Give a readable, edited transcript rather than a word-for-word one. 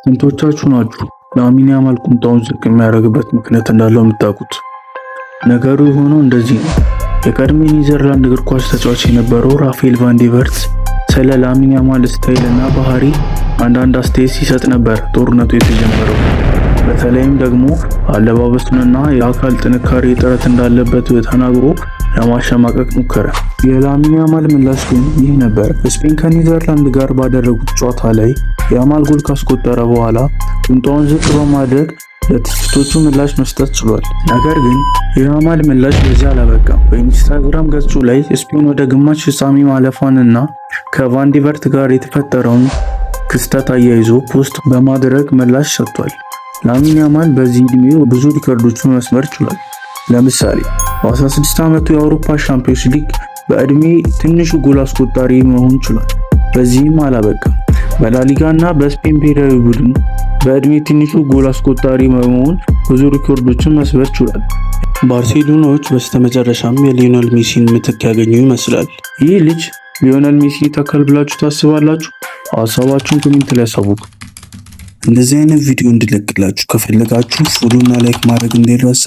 ስንቶቻችሁ ናችሁ ላሚን ያማል ቁምጣውን ዝቅ የሚያደርግበት ምክንያት እንዳለው የምታውቁት? ነገሩ የሆነው እንደዚህ ነው። የቀድሞ ኔዘርላንድ እግር ኳስ ተጫዋች የነበረው ራፋኤል ቫን ዲ ቨርት ስለ ላሚን ያማል ስታይል እና ባህሪ አንዳንድ አስተያየት ሲሰጥ ነበር ጦርነቱ የተጀመረው። በተለይም ደግሞ አለባበሱንና የአካል ጥንካሬ ጥረት እንዳለበት ተናግሮ ለማሸማቀቅ ሞከረ። የላሚን ያማል ምላሽ ግን ይህ ነበር። ስፔን ከኔዘርላንድ ጋር ባደረጉት ጨዋታ ላይ ያማል ጎል ካስቆጠረ በኋላ ቁምጣውን ዝቅ በማድረግ ለትችቶቹ ምላሽ መስጠት ችሏል። ነገር ግን የያማል ምላሽ በዚህ አላበቃም። በኢንስታግራም ገጹ ላይ ስፔን ወደ ግማሽ ፍጻሜ ማለፏንና ከቫን ዲ ቨርት ጋር የተፈጠረውን ክስተት አያይዞ ፖስት በማድረግ ምላሽ ሰጥቷል። ላሚን ያማል በዚህ ዕድሜው ብዙ ሪከርዶችን መስበር ችሏል። ለምሳሌ በ16 ዓመቱ የአውሮፓ ሻምፒዮንስ ሊግ በዕድሜ ትንሹ ጎል አስቆጣሪ መሆን ችሏል። በዚህም አላበቃም። በላሊጋ እና በስፔን ብሔራዊ ቡድን በዕድሜ ትንሹ ጎል አስቆጣሪ በመሆን ብዙ ሪከርዶችን መስበር ችሏል። ባርሴሎናዎች በስተመጨረሻም የሊዮኔል ሜሲን ምትክ ያገኙ ይመስላል። ይህ ልጅ ሊዮኔል ሜሲ ተከል ብላችሁ ታስባላችሁ? ሀሳባችሁን ኮሜንት ላይ አሳውቁ። እንደዚህ አይነት ቪዲዮ እንድለቅላችሁ ከፈለጋችሁ ፎሎ እና ላይክ ማድረግ እንዳይረሳ።